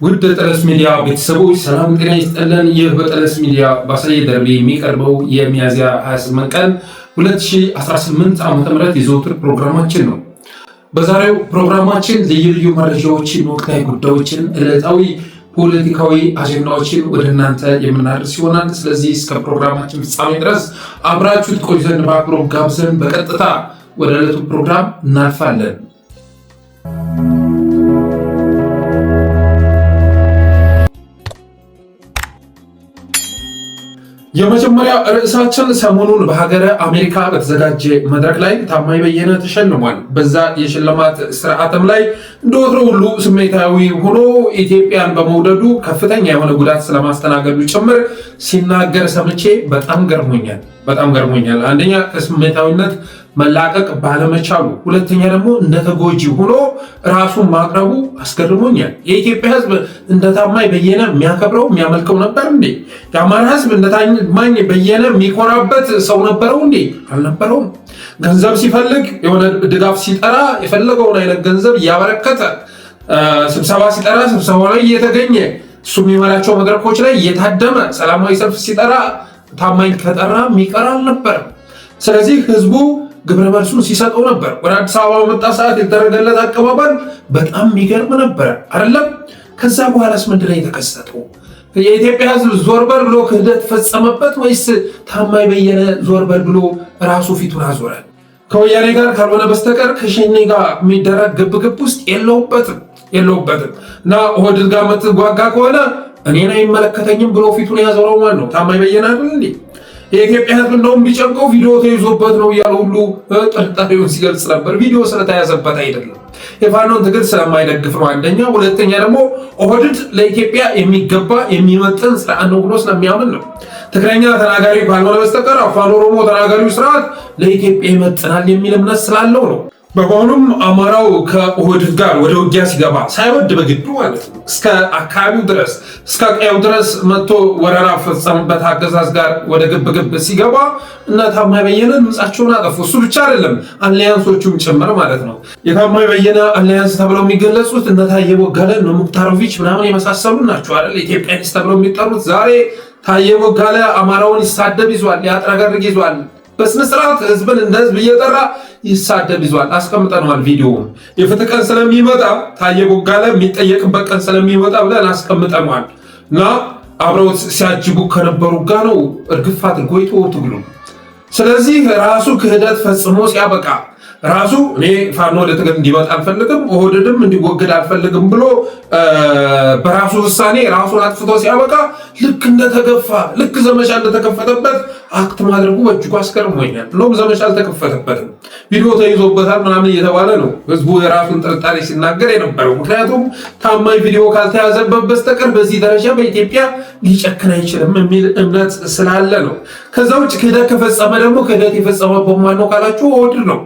ውድ ጠለስ ሚዲያ ቤተሰቦች ሰላም ጤና ይስጥልን። ይህ በጠለስ ሚዲያ ባሳየ ደርቤ የሚቀርበው የሚያዝያ 28 ቀን 2018 ዓ.ም የዘወትር ፕሮግራማችን ነው። በዛሬው ፕሮግራማችን ልዩ ልዩ መረጃዎችን፣ ወቅታዊ ጉዳዮችን፣ ዕለታዊ ፖለቲካዊ አጀንዳዎችን ወደ እናንተ የምናደርስ ይሆናል። ስለዚህ እስከ ፕሮግራማችን ፍጻሜ ድረስ አብራችሁ ትቆዩ ዘንድ በአክብሮት ጋብዘን በቀጥታ ወደ ዕለቱ ፕሮግራም እናልፋለን። የመጀመሪያ ርዕሳችን ሰሞኑን በሀገረ አሜሪካ በተዘጋጀ መድረክ ላይ ታማኝ በየነ ተሸልሟል። በዛ የሽልማት ስርዓትም ላይ እንደወትሮ ሁሉ ስሜታዊ ሆኖ ኢትዮጵያን በመውደዱ ከፍተኛ የሆነ ጉዳት ስለማስተናገዱ ጭምር ሲናገር ሰምቼ በጣም ገርሞኛል። አንደኛ ከስሜታዊነት መላቀቅ ባለመቻሉ፣ ሁለተኛ ደግሞ እንደተጎጂ ሆኖ ራሱን ማቅረቡ አስገርሞኛል። የኢትዮጵያ ሕዝብ እንደ ታማኝ በየነ የሚያከብረው የሚያመልከው ነበር እንዴ? የአማራ ሕዝብ እንደ ታማኝ በየነ የሚኮራበት ሰው ነበረው እንዴ? አልነበረውም። ገንዘብ ሲፈልግ የሆነ ድጋፍ ሲጠራ የፈለገውን አይነት ገንዘብ እያበረከተ፣ ስብሰባ ሲጠራ ስብሰባ ላይ እየተገኘ፣ እሱ የሚመራቸው መድረኮች ላይ እየታደመ፣ ሰላማዊ ሰልፍ ሲጠራ ታማኝ ከጠራ የሚቀር አልነበረም። ስለዚህ ሕዝቡ ግብረ መልሱን ሲሰጠው ነበር። ወደ አዲስ አበባ በመጣ ሰዓት የተደረገለት አቀባበል በጣም የሚገርም ነበረ አይደለም? ከዛ በኋላስ ምንድን ነው የተከሰተው? የኢትዮጵያ ሕዝብ ዞር በል ብሎ ክህደት ፈጸመበት ወይስ ታማኝ በየነ ዞር በል ብሎ ራሱ ፊቱን አዞረ? ከወያኔ ጋር ካልሆነ በስተቀር ከሸኔ ጋር የሚደረግ ግብግብ ውስጥ የለውበትም እና ኦህዴድ ጋር የምትጓጋ ከሆነ እኔን አይመለከተኝም ብሎ ፊቱን ያዞረው ማን ነው? ታማኝ በየነ አይደል እንዴ? የኢትዮጵያ ሕዝብ እንደውም ቢጨንቀው ቪዲዮ ተይዞበት ነው እያለ ሁሉ ጥርጣሬውን ሲገልጽ ነበር። ቪዲዮ ስለተያዘበት አይደለም፣ የፋኖን ትግል ስለማይደግፍ ነው አንደኛ። ሁለተኛ ደግሞ ኦህዴድ ለኢትዮጵያ የሚገባ የሚመጥን ስርዓት ነው ብሎ ስለሚያምን ነው። ትግረኛ ተናጋሪ ካልሆነ በስተቀር አፋን ኦሮሞ ተናጋሪው ስርዓት ለኢትዮጵያ ይመጥናል የሚል እምነት ስላለው ነው። በመሆኑም አማራው ከኦህዴድ ጋር ወደ ውጊያ ሲገባ ሳይወድ በግዱ ማለት ነው እስከ አካባቢው ድረስ እስከ ቀየው ድረስ መጥቶ ወረራ ፈጸመበት አገዛዝ ጋር ወደ ግብግብ ሲገባ እና ታማኝ በየነ ድምፃቸውን አጠፉ። እሱ ብቻ አይደለም አሊያንሶቹም ጭምር ማለት ነው። የታማኝ በየነ አሊያንስ ተብለው የሚገለጹት እነ ታዬ ቦጋለ፣ እነ ሙክታሮቪች ምናምን የመሳሰሉ ናቸው አይደል? ኢትዮጵያኒስት ተብለው የሚጠሩት። ዛሬ ታዬ ቦጋለ አማራውን ይሳደብ ይዟል፣ ያጥረገርግ ይዟል። በስነ ስርዓት ህዝብን እንደ ህዝብ እየጠራ ይሳደብ ይዟል። አስቀምጠነዋል ቪዲዮውን። የፍትህ ቀን ስለሚመጣ ታዬ ቦጋለ የሚጠየቅበት ቀን ስለሚመጣ ብለን አስቀምጠነዋል እና አብረውት ሲያጅቡ ከነበሩ ጋር ነው እርግፍ አድርጎ የተወው ትግሉ። ስለዚህ ራሱ ክህደት ፈጽሞ ሲያበቃ ራሱ እኔ ፋኖ ወደ ትግል እንዲመጣ አልፈልግም፣ ኦህዴድም እንዲወገድ አልፈልግም ብሎ በራሱ ውሳኔ ራሱን አጥፍቶ ሲያበቃ ልክ እንደተገፋ ልክ ዘመቻ እንደተከፈተበት አክት ማድረጉ በእጅጉ አስገርሞኛል። እንደውም ዘመቻ አልተከፈተበትም፣ ቪዲዮ ተይዞበታል ምናምን እየተባለ ነው ህዝቡ የራሱን ጥርጣሬ ሲናገር የነበረው። ምክንያቱም ታማኝ ቪዲዮ ካልተያዘበት በስተቀር በዚህ ደረጃ በኢትዮጵያ ሊጨክን አይችልም የሚል እምነት ስላለ ነው። ከዛ ውጭ ክህደት ከፈጸመ ደግሞ ክህደት የፈጸመበት ማነው ካላችሁ ኦህዴድ ነው።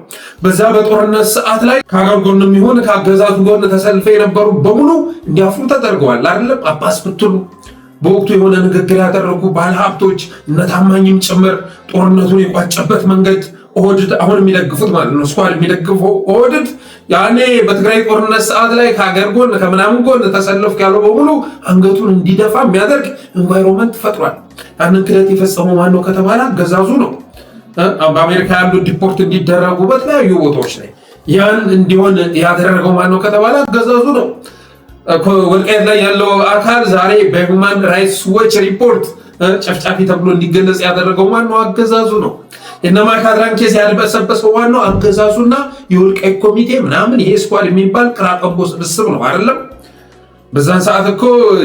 በዛ በጦርነት ሰዓት ላይ ከሀገር ጎን የሚሆን ከአገዛዙ ጎን ተሰልፈው የነበሩ በሙሉ እንዲያፍሩ ተደርገዋል አይደለም? አባስ ብትሉ በወቅቱ የሆነ ንግግር ያደረጉ ባለሀብቶች እነ ታማኝም ጭምር ጦርነቱን የቋጨበት መንገድ ኦህዴድ አሁን የሚደግፉት ማለት ነው ስኳድ የሚደግፈው ኦህዴድ ያኔ በትግራይ ጦርነት ሰዓት ላይ ከሀገር ጎን ከምናምን ጎን ተሰለፍኩ ያለው በሙሉ አንገቱን እንዲደፋ የሚያደርግ ኤንቫይሮንመንት ፈጥሯል። ያንን ክህደት የፈጸመው ማነው ከተባለ አገዛዙ ነው። በአሜሪካ ያሉ ዲፖርት እንዲደረጉ በተለያዩ ቦታዎች ላይ ያን እንዲሆን ያደረገው ማነው ከተባለ አገዛዙ ነው። ወልቃይት ላይ ያለው አካል ዛሬ በሁማን ራይትስ ዎች ሪፖርት ጨፍጫፊ ተብሎ እንዲገለጽ ያደረገው ማነው? አገዛዙ ነው። የነማይካድራን ኬስ ያልበሰበሰው ማነው? አገዛዙና የወልቃይት ኮሚቴ ምናምን ይሄ ስኳድ የሚባል ቅራቀቦ ስብስብ ነው አይደለም? በዛን ሰዓት እኮ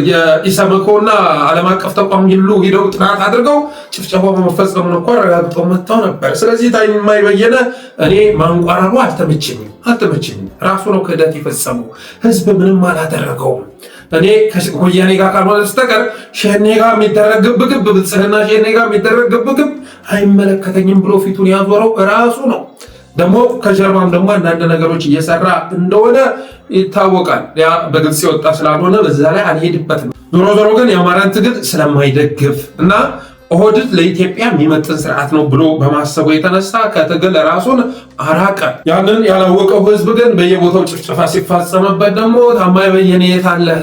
የኢሰመኮና ዓለም አቀፍ ተቋም ሁሉ ሄደው ጥናት አድርገው ጭፍጨፋው በመፈጸሙን እኮ አረጋግጠው መጥተው ነበር። ስለዚህ ታማኝ በየነ እኔ ማንቋረሩ አልተመቸኝም። ራሱ ነው ክህደት የፈጸመው፣ ህዝብ ምንም አላደረገውም። እኔ ከወያኔ ጋር ካልሆነ በስተቀር ሸኔ ጋር የሚደረግ ግብግብ፣ ብልጽግና ሸኔ ጋር የሚደረግ ግብግብ አይመለከተኝም ብሎ ፊቱን ያዞረው ራሱ ነው። ደግሞ ከጀርባም ደግሞ አንዳንድ ነገሮች እየሰራ እንደሆነ ይታወቃል። ያ በግልጽ የወጣ ስላልሆነ በዛ ላይ አልሄድበትም። ዞሮ ግን የአማራን ትግል ስለማይደግፍ እና ኦህዴድ ለኢትዮጵያ የሚመጥን ስርዓት ነው ብሎ በማሰቡ የተነሳ ከትግል ራሱን አራቀ። ያንን ያላወቀው ህዝብ ግን በየቦታው ጭፍጨፋ ሲፋጸምበት ደግሞ ታማኝ በየነ የታለህ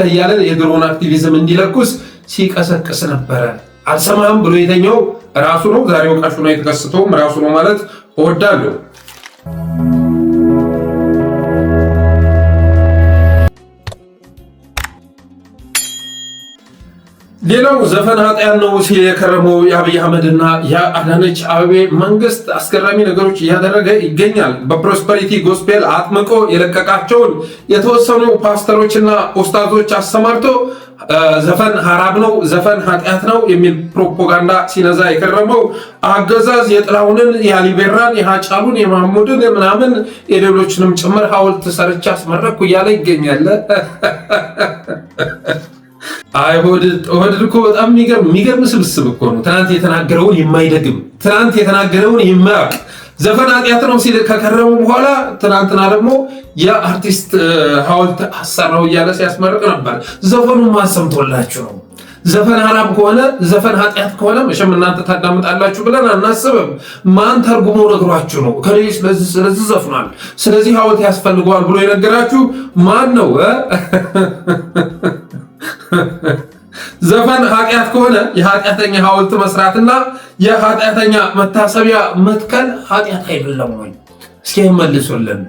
እያለ የድሮን አክቲቪዝም እንዲለኩስ ሲቀሰቅስ ነበረ። አልሰማህም ብሎ የተኛው ራሱ ነው። ዛሬ ወቃሹ ነው የተከሰተውም ራሱ ነው ማለት እወዳለሁ። ሌላው ዘፈን ኃጢአት ነው ሲል የከረመው የአብይ አህመድና የአዳነች አቤቤ መንግስት አስገራሚ ነገሮች እያደረገ ይገኛል። በፕሮስፐሪቲ ጎስፔል አጥምቆ የለቀቃቸውን የተወሰኑ ፓስተሮችና ኡስታዞች አሰማርቶ ዘፈን ሐራም ነው፣ ዘፈን ኃጢአት ነው የሚል ፕሮፓጋንዳ ሲነዛ የከረመው አገዛዝ የጥላሁንን፣ የአሊቤራን፣ የሃጫሉን፣ የማህሙድን ምናምን የሌሎችንም ጭምር ሐውልት ሰርቻ አስመረኩ እያለ ይገኛል። አይ ኦህዴድ እኮ በጣም የሚገርም ስብስብ እኮ ነው። ትናንት የተናገረውን የማይደግም ትናንት የተናገረውን የማያውቅ ዘፈን ኃጢአት ነው ሲል ከከረሙ በኋላ ትናንትና ደግሞ የአርቲስት ሐውልት አሰራው እያለ ሲያስመርቅ ነበር። ዘፈኑን ማን ሰምቶላችሁ ነው? ዘፈን ሐራም ከሆነ ዘፈን ኃጢአት ከሆነ መቼም እናንተ ታዳምጣላችሁ ብለን አናስብም። ማን ተርጉሞ ነግሯችሁ ነው? ስለዚህ ዘፍኗል፣ ስለዚህ ሐውልት ያስፈልገዋል ብሎ የነገራችሁ ማን ነው? ዘፈን ኃጢአት ከሆነ የኃጢአተኛ ሐውልት መስራትና የኃጢአተኛ መታሰቢያ መትከል ኃጢአት አይደለም ወይ? እስኪ መልሱልን።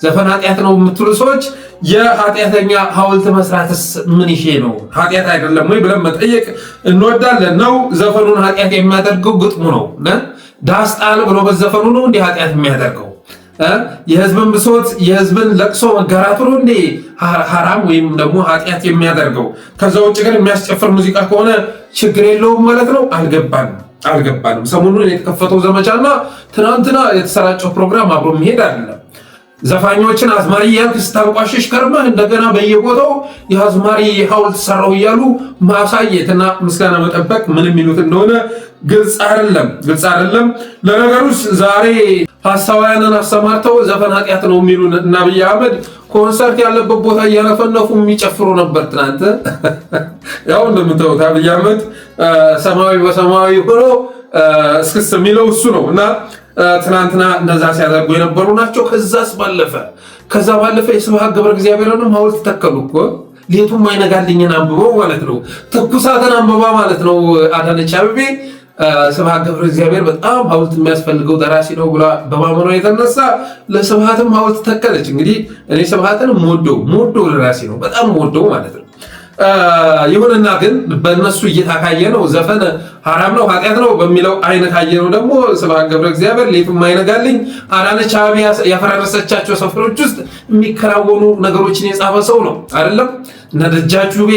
ዘፈን ኃጢአት ነው የምትሉ ሰዎች የኃጢአተኛ ሐውልት መስራትስ ምን ይሄ ነው? ኃጢአት አይደለም ወይ ብለን መጠየቅ እንወዳለን። ነው ዘፈኑን ኃጢአት የሚያደርገው ግጥሙ ነው። ዳስጣል ብሎ በዘፈኑ ነው እንዲህ ኃጢአት የሚያደርገው? የህዝብን ብሶት የህዝብን ለቅሶ መጋራቱ ነው እንዴ ሐራም ወይም ደግሞ ኃጢአት የሚያደርገው? ከዛ ውጭ ግን የሚያስጨፍር ሙዚቃ ከሆነ ችግር የለውም ማለት ነው። አልገባንም። ሰሞኑን የተከፈተው ዘመቻና ትናንትና የተሰራጨው ፕሮግራም አብሮ የሚሄድ አይደለም። ዘፋኞችን አዝማሪ እያልክ ስታንቋሽሽ ከርመህ እንደገና በየቦታው የአዝማሪ ሐውልት ሰራው እያሉ ማሳየትና ምስጋና መጠበቅ ምን የሚሉት እንደሆነ ግልጽ አይደለም። ለነገሩስ ዛሬ ሐሳውያንን አሰማርተው ዘፈን ኃጢአት ነው የሚሉ እና አብይ አህመድ ኮንሰርት ያለበት ቦታ እያነፈነፉ የሚጨፍሩ ነበር ትናንት። ያው እንደምታዩት አብይ አህመድ ሰማያዊ በሰማያዊ ሆኖ እስክስ የሚለው እሱ ነው እና ትናንትና እንደዛ ሲያደርጉ የነበሩ ናቸው። ከዛ ባለፈ የስብሐት ገብረ እግዚአብሔርንም ሐውልት ተከሉ እኮ። ሌቱም አይነጋልኝን አንብበው ማለት ነው። ትኩሳትን አንብባ ማለት ነው አዳነች አቤቤ። ስብሐት ገብረ እግዚአብሔር በጣም ሐውልት የሚያስፈልገው ደራሲ ነው ብላ በማመኗ የተነሳ ለስብሐትም ሐውልት ተከለች። እንግዲህ እኔ ስብሐትን ሞዶ ደራሲ ነው፣ በጣም ሞዶ ማለት ነው። ይሁንና ግን በእነሱ እይታ ካየ ነው ዘፈን ሐራም ነው ኃጢአት ነው በሚለው አይን ካየ ነው ደግሞ ስብሐት ገብረ እግዚአብሔር ሌቱም አይነጋልኝ አዳነች አቤቤ ያፈራረሰቻቸው ሰፈሮች ውስጥ የሚከናወኑ ነገሮችን የጻፈ ሰው ነው አይደለም። እነ ደጃች ውቤ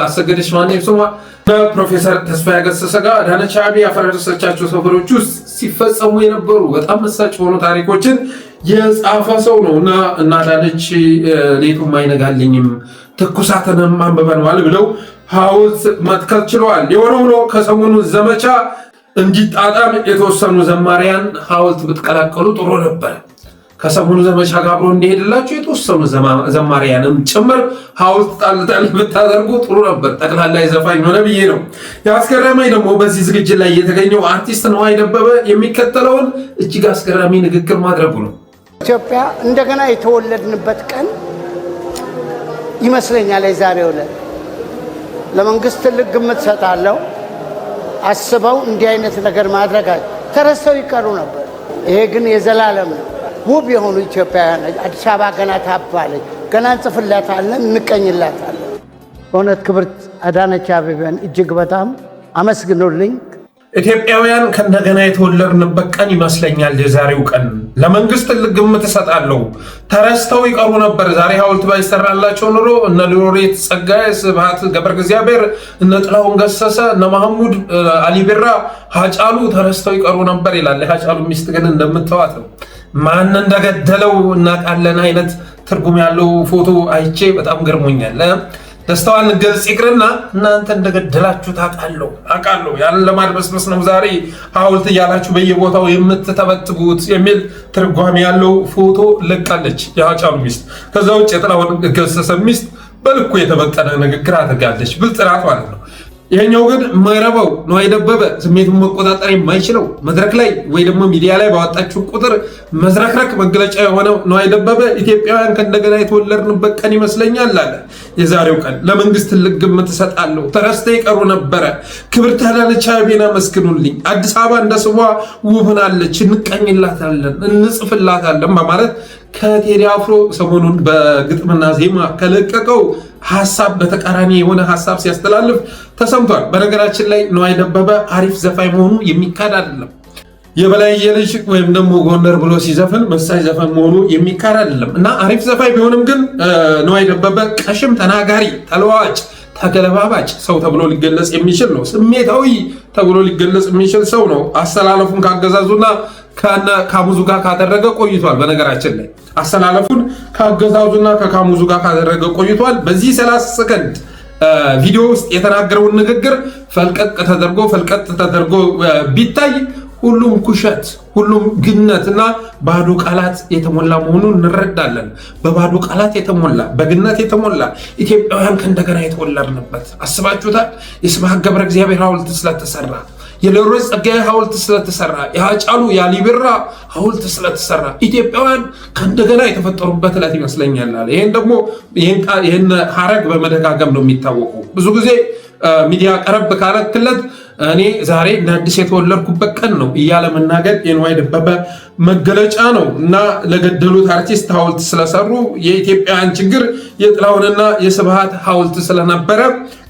አሰገደች ማነው ስሟ ፕሮፌሰር ተስፋዬ ገሰሰ ጋር አዳነች አቤቤ ያፈራረሰቻቸው ሰፈሮች ውስጥ ሲፈጸሙ የነበሩ በጣም መሳጭ የሆኑ ታሪኮችን የጻፈ ሰው ነው እና አዳነች ሌቱም አይነጋልኝም ትኩሳትንም አንብበናል ብለው ሐውልት መትከል ችለዋል። የሆነ ሆኖ ከሰሞኑ ዘመቻ እንዲጣጣም የተወሰኑ ዘማሪያን ሐውልት ብትቀላቀሉ ጥሩ ነበር። ከሰሞኑ ዘመቻ ጋር አብሮ እንዲሄድላችሁ የተወሰኑ ዘማሪያንም ጭምር ሐውልት ጣልጣል ብታደርጉ ጥሩ ነበር። ጠቅላላ ዘፋኝ ሆነ ብዬ ነው ያስገረመኝ። ደግሞ በዚህ ዝግጅት ላይ የተገኘው አርቲስት ነዋይ ደበበ የሚከተለውን እጅግ አስገራሚ ንግግር ማድረጉ ነው። ኢትዮጵያ እንደገና የተወለድንበት ቀን ይመስለኛል። የዛሬው ዕለት ለመንግስት ትልቅ ግምት ሰጣለሁ። አስበው እንዲህ አይነት ነገር ማድረጋቸው ተረስተው ይቀሩ ነበር። ይሄ ግን የዘላለም ነው። ውብ የሆኑ ኢትዮጵያውያን አዲስ አበባ ገና ታባለች፣ ገና እንጽፍላታለን፣ እንቀኝላታለን። በእውነት ክብርት አዳነች አቤቤን እጅግ በጣም አመስግኑልኝ። ኢትዮጵያውያን ከእንደገና የተወለድንበት ቀን ይመስለኛል የዛሬው ቀን። ለመንግስት ትልቅ ግምት እሰጣለሁ። ተረስተው ይቀሩ ነበር። ዛሬ ሐውልት ባይሰራላቸው ኑሮ እነ ሎሬት ጸጋዬ፣ ስብሐት ገብረ እግዚአብሔር፣ እነ ጥላሁን ገሰሰ፣ እነ ማህሙድ አሊቢራ፣ ሃጫሉ ተረስተው ይቀሩ ነበር ይላል። የሃጫሉ ሚስት ግን እንደምትዋት ነው። ማን እንደገደለው እናውቃለን አይነት ትርጉም ያለው ፎቶ አይቼ በጣም ገርሞኛል። ደስታዋን ገልጽ ይቅርና እናንተ እንደገደላችሁ አውቃለሁ። ያንን ለማድበስበስ ነው ዛሬ ሐውልት እያላችሁ በየቦታው የምትተበትቡት የሚል ትርጓሜ ያለው ፎቶ ለቃለች የሃጫሉ ሚስት። ከዛ ውጭ የጥላሁን ገሰሰ ሚስት በልኩ የተበጠነ ንግግር አድርጋለች። ብልጥ ናት ማለት ነው። ይሄኛው ግን መረበው ነው አይደበበ ስሜቱን መቆጣጠር የማይችለው መድረክ ላይ ወይ ደግሞ ሚዲያ ላይ ባወጣችሁ ቁጥር መዝረክረክ መግለጫ የሆነው ነው አይደበበ ኢትዮጵያውያን ከእንደገና የተወለድንበት ቀን ይመስለኛል አለ። የዛሬው ቀን ለመንግስት ትልቅ ግምት እሰጣለሁ። ተረስተው ይቀሩ ነበረ። ክብርት አዳነች አቤቤን አመስግኑልኝ። አዲስ አበባ እንደ ስሟ ውብ ሆናለች፣ እንቀኝላታለን፣ እንጽፍላታለን በማለት ከቴዲ አፍሮ ሰሞኑን በግጥምና ዜማ ከለቀቀው ሐሳብ በተቃራኒ የሆነ ሐሳብ ሲያስተላልፍ ተሰምቷል። በነገራችን ላይ ነዋይ ደበበ አሪፍ ዘፋኝ መሆኑ የሚካድ አይደለም። የበላይ የልጅ ወይም ደግሞ ጎንደር ብሎ ሲዘፍን መሳይ ዘፈን መሆኑ የሚካድ አይደለም እና አሪፍ ዘፋኝ ቢሆንም ግን ነዋይ ደበበ ቀሽም፣ ተናጋሪ፣ ተለዋዋጭ፣ ተገለባባጭ ሰው ተብሎ ሊገለጽ የሚችል ነው። ስሜታዊ ተብሎ ሊገለጽ የሚችል ሰው ነው። አስተላለፉን ካገዛዙና ከካሙዙ ጋር ካደረገ ቆይቷል። በነገራችን ላይ አስተላለፉን ካገዛዙና ከካሙዙ ጋር ካደረገ ቆይቷል። በዚህ 30 ሰከንድ ቪዲዮ ውስጥ የተናገረውን ንግግር ፈልቀቅ ተደርጎ ቢታይ ሁሉም ኩሸት፣ ሁሉም ግነት እና ባዶ ቃላት የተሞላ መሆኑን እንረዳለን። በባዶ ቃላት የተሞላ በግነት የተሞላ ኢትዮጵያውያን ከእንደገና የተወለድንበት አስባችሁታል? የስብሐት ገብረ እግዚአብሔር ሐውልት ስለተሰራ፣ የሌሮስ ጸጋዬ ሐውልት ስለተሰራ፣ የሃጫሉ የአሊቢራ ሐውልት ስለተሰራ ኢትዮጵያውያን ከእንደገና የተፈጠሩበት ዕለት ይመስለኛል አለ። ይህን ሐረግ በመደጋገም ነው የሚታወቀው። ብዙ ጊዜ ሚዲያ ቀረብ ካረክለት እኔ ዛሬ እንደ አዲስ የተወለድኩበት ቀን ነው እያለ መናገር የነዋይ ደበበ መገለጫ ነው እና ለገደሉት አርቲስት ሐውልት ስለሰሩ የኢትዮጵያን ችግር የጥላሁንና የስብሐት ሐውልት ስለነበረ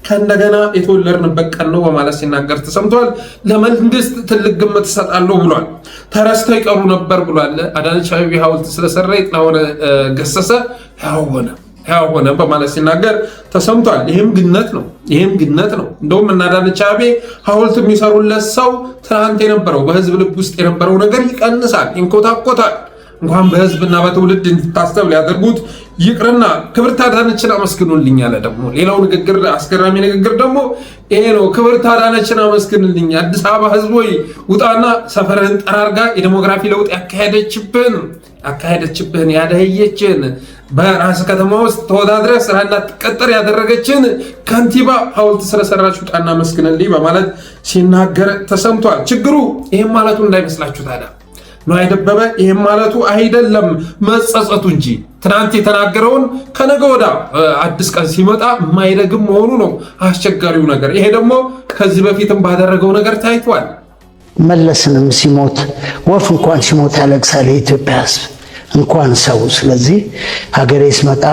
ከእንደገና የተወለድንበት ቀን ነው በማለት ሲናገር ተሰምቷል። ለመንግስት ትልቅ ግምት እሰጣለሁ ብሏል። ተረስተው ይቀሩ ነበር ብሏል። አዳነች አቤቤ ሐውልት ስለሰራ የጥላሁን ገሰሰ ያው ሆነ በማለት ሲናገር ተሰምቷል። ይህም ግነት ነው። እንደውም እና አዳነች አቤቤ ሐውልት የሚሰሩለት ሰው ትናንት የነበረው በህዝብ ልብ ውስጥ የነበረው ነገር ይቀንሳል፣ ይንኮታኮታል። እንኳን በህዝብና በትውልድ እንዲታሰብ ሊያደርጉት ይቅርና ክብርት አዳነችን አመስግኑልኝ አለ። ደግሞ ሌላው ንግግር አስገራሚ ንግግር ደግሞ ይሄ ነው። ክብርት አዳነችን አመስግኑልኝ፣ አዲስ አበባ ህዝብ ሆይ ውጣና ሰፈርህን ጠራርጋ የዴሞግራፊ ለውጥ ያካሄደችብህን ያደህየችን በራስ ከተማ ውስጥ ተወዳድረ ስራ እንዳትቀጠር ያደረገችን ከንቲባ ሐውልት ስለሰራች ውጣና አመስግኑልኝ በማለት ሲናገር ተሰምቷል። ችግሩ ይህም ማለቱ እንዳይመስላችሁ ታዲያ ነዋይ ደበበ ይህም ማለቱ አይደለም፣ መጸጸቱ እንጂ ትናንት የተናገረውን ከነገ ወዳ አዲስ ቀን ሲመጣ የማይደግም መሆኑ ነው አስቸጋሪው ነገር። ይሄ ደግሞ ከዚህ በፊትም ባደረገው ነገር ታይቷል። መለስንም ሲሞት ወፍ እንኳን ሲሞት ያለቅሳል የኢትዮጵያ ሕዝብ እንኳን ሰው። ስለዚህ ሀገሬ ስመጣ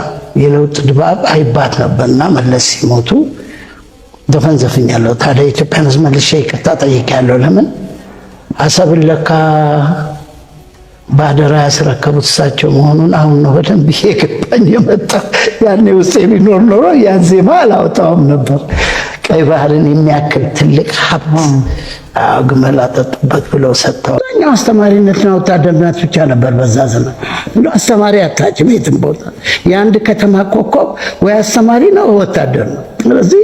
የለውጥ ድባብ አይባት ነበርና መለስ ሲሞቱ ዘፈንዘፍኛለሁ። ታዲያ የኢትዮጵያን ሕዝብ መልሼ ይቅርታ ጠይቄያለሁ። ለምን አሰብን ለካ ባደራ ያስረከቡት እሳቸው መሆኑን አሁን ነው በደንብ የገባኝ የመጣው። ያኔ ውስጤ ቢኖር ኖሮ ያን ዜማ አላወጣውም ነበር። ቀይ ባህርን የሚያክል ትልቅ ሀብት ግመል አጠጡበት ብለው ሰጥተው እኛው አስተማሪነትና ወታደርነት ብቻ ነበር በዛ ዘመን። እንደ አስተማሪ አታጭም የትም ቦታ። የአንድ ከተማ ኮከብ ወይ አስተማሪ ነው ወታደር ነው። ስለዚህ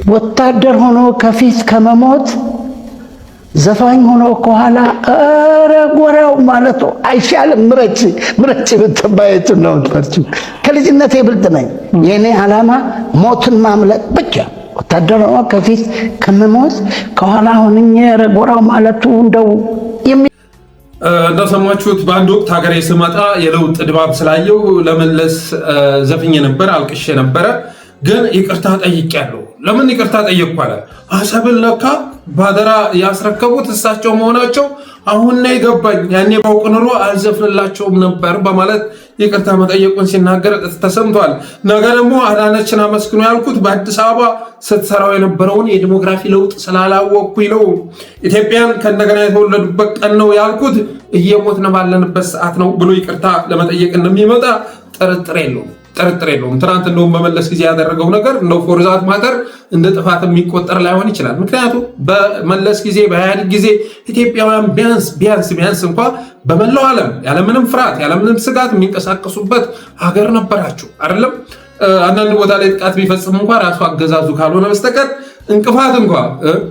ወታደር ሆኖ ከፊት ከመሞት ዘፋኝ ሆኖ ከኋላ ኧረ ጎራው ማለቱ አይሻልም? ምረጭ ብትባይቱ ነው እንት ከልጅነቴ ብልጥ ነኝ። የኔ ዓላማ ሞትን ማምለጥ ብቻ። ወታደር ሆኖ ከፊት ከመሞት ከኋላ ሆነኝ ኧረ ጎራው ማለቱ እንደሰማችሁት በአንድ ወቅት ሀገሬ ስመጣ የለውጥ ድባብ ስላየው ለመለስ ዘፍኜ ነበር፣ አልቅሼ ነበረ። ግን ይቅርታ ጠይቄያለሁ። ለምን ይቅርታ ጠየቅኩ አለ። አሰብን ለካ ባደራ ያስረከቡት እሳቸው መሆናቸው አሁን ነው የገባኝ። ያኔ ባውቅ ኖሮ አልዘፍንላቸውም ነበር በማለት ይቅርታ መጠየቁን ሲናገር ተሰምቷል። ነገ ደግሞ አዳነችን አመስግኖ ያልኩት በአዲስ አበባ ስትሰራው የነበረውን የዲሞግራፊ ለውጥ ስላላወቅኩኝ ነው። ኢትዮጵያን ከእንደገና የተወለዱበት ቀን ነው ያልኩት እየሞትን ባለንበት ሰዓት ነው ብሎ ይቅርታ ለመጠየቅ እንደሚመጣ ጥርጥር የለውም። ትናንት እንደውም በመለስ ጊዜ ያደረገው ነገር እንደው ፎርዛት ማተር እንደ ጥፋት የሚቆጠር ላይሆን ይችላል። ምክንያቱም በመለስ ጊዜ በኢህአዴግ ጊዜ ኢትዮጵያውያን ቢያንስ እንኳ በመላው ዓለም ያለምንም ፍርሃት ያለምንም ስጋት የሚንቀሳቀሱበት ሀገር ነበራችሁ አይደለም። አንዳንድ ቦታ ላይ ጥቃት ቢፈጽም እንኳ ራሱ አገዛዙ ካልሆነ በስተቀር እንቅፋት እንኳ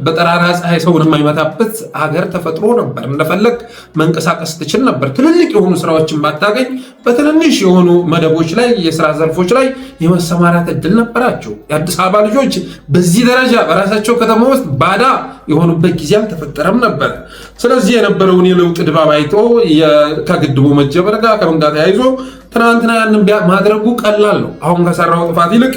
በጠራራ ፀሐይ ሰውን የማይመታበት ሀገር ተፈጥሮ ነበር። እንደፈለግ መንቀሳቀስ ትችል ነበር። ትልልቅ የሆኑ ስራዎችን ባታገኝ በትንንሽ የሆኑ መደቦች ላይ የስራ ዘርፎች ላይ የመሰማራት እድል ነበራቸው። የአዲስ አበባ ልጆች በዚህ ደረጃ በራሳቸው ከተማ ውስጥ ባዳ የሆኑበት ጊዜ አልተፈጠረም ነበር። ስለዚህ የነበረውን የለውጥ ድባብ አይቶ ከግድቡ መጀመር ጋር ከምን ጋር ተያይዞ ትናንትና ያንን ማድረጉ ቀላል ነው። አሁን ከሰራው ጥፋት ይልቅ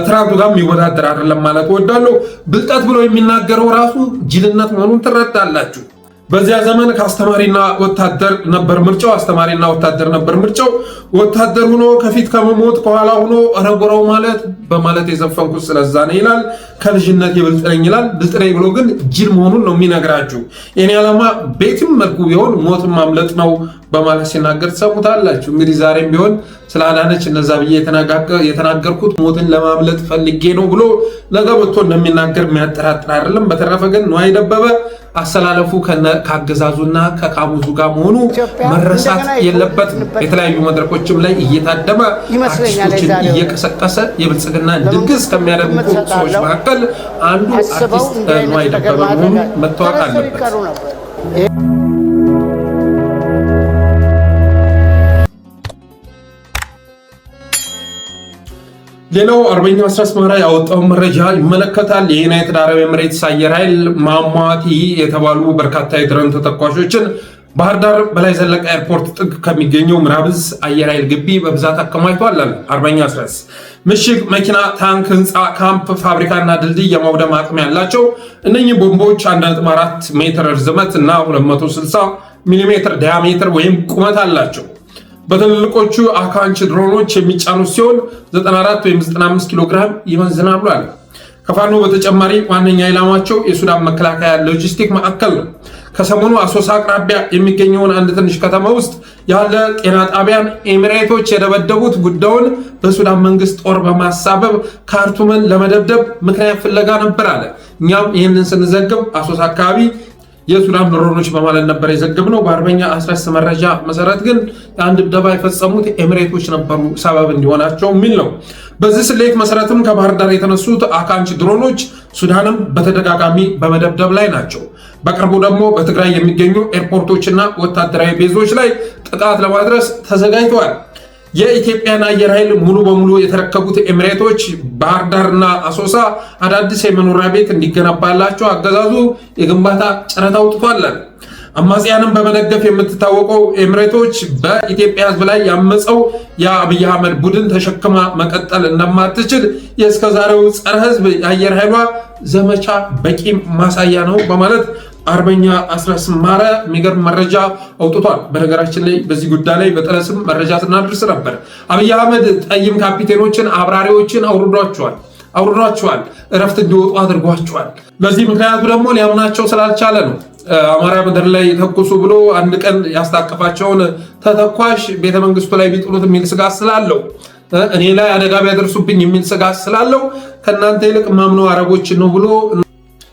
ትናንቱ ጋር የሚወዳደር አይደለም ማለት እወዳለሁ። ብልጠት ብሎ የሚናገረው ራሱ ጅልነት መሆኑን ትረዳላችሁ። በዚያ ዘመን ከአስተማሪና ወታደር ነበር ምርጫው፣ አስተማሪና ወታደር ነበር ምርጫው። ወታደር ሆኖ ከፊት ከመሞት ከኋላ ሆኖ ረጎራው ማለት በማለት የዘፈንኩት ስለዛ ነው ይላል። ከልጅነት የብልጥ ነኝ ይላል። ብልጥ ነኝ ብሎ ግን ጅል መሆኑን ነው የሚነግራችሁ። የኔ ዓላማ ቤትም መልኩ ቢሆን ሞትን ማምለጥ ነው በማለት ሲናገር ትሰሙታላችሁ። እንግዲህ ዛሬም ቢሆን ስለ አዳነች እነዛ ብዬ የተናገርኩት ሞትን ለማምለጥ ፈልጌ ነው ብሎ ነገ ወጥቶ እንደሚናገር የሚያጠራጥር አይደለም። በተረፈ ግን ነዋይ ደበበ አሰላለፉ ከአገዛዙና ከካሙዙ ጋር መሆኑ መረሳት የለበትም። የተለያዩ መድረኮችም ላይ እየታደመ አርቲስቶችን እየቀሰቀሰ የብልጽግና ድግስ ከሚያደርጉ ሰዎች መካከል አንዱ አርቲስት ነዋይ ደበበ መሆኑ መታወቅ አለበት። ሌላው አርበኛ አስረስ ማረ ያወጣውን መረጃ ይመለከታል። የዩናይትድ አረብ ኤምሬትስ አየር ኃይል ማሟቲ የተባሉ በርካታ የድሮን ተተኳሾችን ባህር ዳር በላይ ዘለቀ ኤርፖርት ጥግ ከሚገኘው ምዕራብ ዕዝ አየር ኃይል ግቢ በብዛት አከማችቷል። አርበኛ አስረስ ምሽግ፣ መኪና፣ ታንክ፣ ህንፃ፣ ካምፕ፣ ፋብሪካና ድልድይ የማውደም አቅም ያላቸው እነኚህ ቦምቦች 1.4 ሜትር ርዝመት እና 260 ሚሊሜትር ዲያሜትር ወይም ቁመት አላቸው። በትልልቆቹ አካንች ድሮኖች የሚጫኑ ሲሆን 94 ወይም 95 ኪሎ ግራም ይመዝናሉ አለ። ከፋኖ በተጨማሪ ዋነኛ ኢላማቸው የሱዳን መከላከያ ሎጂስቲክ ማዕከል ነው። ከሰሞኑ አሶሳ አቅራቢያ የሚገኘውን አንድ ትንሽ ከተማ ውስጥ ያለ ጤና ጣቢያን ኤሚሬቶች የደበደቡት ጉዳዩን በሱዳን መንግስት ጦር በማሳበብ ካርቱምን ለመደብደብ ምክንያት ፍለጋ ነበር አለ። እኛም ይህንን ስንዘግብ አሶሳ አካባቢ የሱዳን ድሮኖች በማለት ነበር የዘገብነው። በአርበኛ አስረስ መረጃ መሰረት ግን አንድ ድብደባ የፈጸሙት ኤሚሬቶች ነበሩ ሰበብ እንዲሆናቸው የሚል ነው። በዚህ ስሌት መሰረትም ከባህር ዳር የተነሱት አካንች ድሮኖች ሱዳንም በተደጋጋሚ በመደብደብ ላይ ናቸው። በቅርቡ ደግሞ በትግራይ የሚገኙ ኤርፖርቶችና ወታደራዊ ቤዞች ላይ ጥቃት ለማድረስ ተዘጋጅተዋል። የኢትዮጵያን አየር ኃይል ሙሉ በሙሉ የተረከቡት ኤሚሬቶች ባህር ዳርና አሶሳ አዳዲስ የመኖሪያ ቤት እንዲገነባላቸው አገዛዙ የግንባታ ጨረታ አውጥቷል። አማጽያንን በመደገፍ የምትታወቀው ኤሚሬቶች በኢትዮጵያ ሕዝብ ላይ ያመፀው የአብይ አህመድ ቡድን ተሸክማ መቀጠል እንደማትችል የእስከዛሬው ጸረ ሕዝብ የአየር ኃይሏ ዘመቻ በቂ ማሳያ ነው በማለት አርበኛ አስረስ ማረ የሚገርም መረጃ አውጥቷል። በነገራችን ላይ በዚህ ጉዳይ ላይ በጠለስም መረጃ ስናደርስ ነበር። አብይ አህመድ ጠይም ካፒቴኖችን አብራሪዎችን አውርዷቸዋል፣ እረፍት እንዲወጡ አድርጓቸዋል። ለዚህ ምክንያቱ ደግሞ ሊያምናቸው ስላልቻለ ነው። አማራ ምድር ላይ ተኩሱ ብሎ አንድ ቀን ያስታቀፋቸውን ተተኳሽ ቤተመንግስቱ ላይ ቢጥሉት የሚል ስጋት ስላለው፣ እኔ ላይ አደጋ ቢያደርሱብኝ የሚል ስጋት ስላለው ከእናንተ ይልቅ ማምነው አረቦችን ነው ብሎ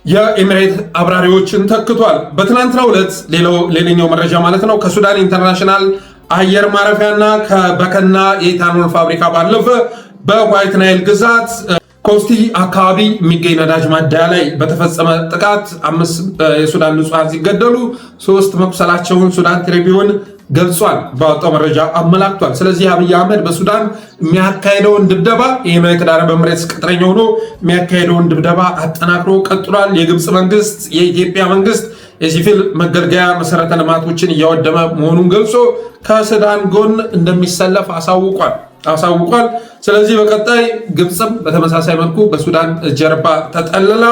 የኤሚሬት አብራሪዎችን ተክቷል። በትናንትናው ዕለት ሌላኛው መረጃ ማለት ነው ከሱዳን ኢንተርናሽናል አየር ማረፊያና ከበከና የኢታኖል ፋብሪካ ባለፈ በዋይት ናይል ግዛት ኮስቲ አካባቢ የሚገኝ ነዳጅ ማደያ ላይ በተፈጸመ ጥቃት 5 የሱዳን ንጹሃን ሲገደሉ 3 መቁሰላቸውን ሱዳን ትሪቢዩን ገልጿል። ባወጣው መረጃ አመላክቷል። ስለዚህ አብይ አህመድ በሱዳን የሚያካሄደውን ድብደባ የዩናይትድ አረብ ኤምሬትስ ቅጥረኛ ሆኖ የሚያካሄደውን ድብደባ አጠናክሮ ቀጥሏል። የግብፅ መንግስት፣ የኢትዮጵያ መንግስት የሲቪል መገልገያ መሰረተ ልማቶችን እያወደመ መሆኑን ገልጾ ከሱዳን ጎን እንደሚሰለፍ አሳውቋል። ስለዚህ በቀጣይ ግብፅም በተመሳሳይ መልኩ በሱዳን ጀርባ ተጠልላ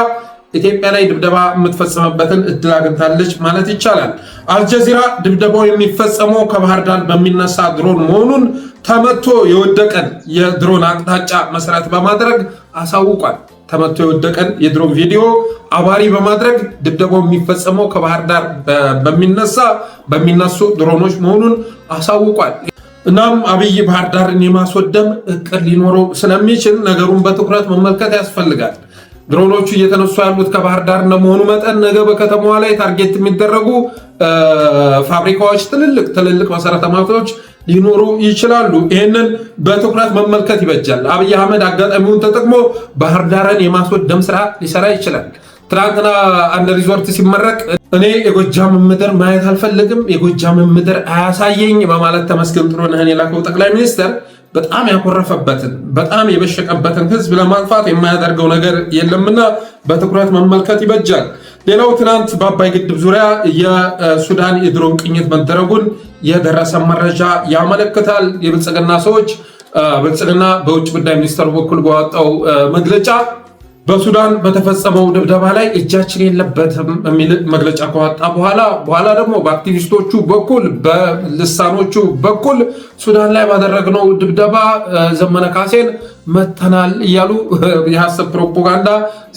ኢትዮጵያ ላይ ድብደባ የምትፈጸምበትን እድል አግኝታለች ማለት ይቻላል። አልጀዚራ ድብደባው የሚፈጸመው ከባህር ዳር በሚነሳ ድሮን መሆኑን ተመቶ የወደቀን የድሮን አቅጣጫ መሰረት በማድረግ አሳውቋል። ተመቶ የወደቀን የድሮን ቪዲዮ አባሪ በማድረግ ድብደባው የሚፈጸመው ከባህር ዳር በሚነሱ ድሮኖች መሆኑን አሳውቋል። እናም አብይ ባህር ዳርን የማስወደም እቅድ ሊኖረው ስለሚችል ነገሩን በትኩረት መመልከት ያስፈልጋል። ድሮኖቹ እየተነሱ ያሉት ከባህር ዳር እንደመሆኑ መጠን ነገ በከተማዋ ላይ ታርጌት የሚደረጉ ፋብሪካዎች፣ ትልልቅ መሰረተ ልማቶች ሊኖሩ ይችላሉ። ይህንን በትኩረት መመልከት ይበጃል። አብይ አህመድ አጋጣሚውን ተጠቅሞ ባህር ዳርን የማስወደም ስራ ሊሰራ ይችላል። ትናንትና አንድ ሪዞርት ሲመረቅ እኔ የጎጃም ምድር ማየት አልፈልግም፣ የጎጃም ምድር አያሳየኝ በማለት ተመስገን ጥሩነህን የላከው ጠቅላይ ሚኒስትር በጣም ያኮረፈበትን በጣም የበሸቀበትን ህዝብ ለማጥፋት የማያደርገው ነገር የለምና በትኩረት መመልከት ይበጃል። ሌላው ትናንት በአባይ ግድብ ዙሪያ የሱዳን የድሮን ቅኝት መደረጉን የደረሰ መረጃ ያመለክታል። የብልጽግና ሰዎች ብልጽግና በውጭ ጉዳይ ሚኒስትሩ በኩል ባወጣው መግለጫ በሱዳን በተፈጸመው ድብደባ ላይ እጃችን የለበትም የሚል መግለጫ ከወጣ በኋላ ደግሞ በአክቲቪስቶቹ በኩል በልሳኖቹ በኩል ሱዳን ላይ ባደረግነው ድብደባ ዘመነ ካሴን መተናል እያሉ የሐሰት ፕሮፓጋንዳ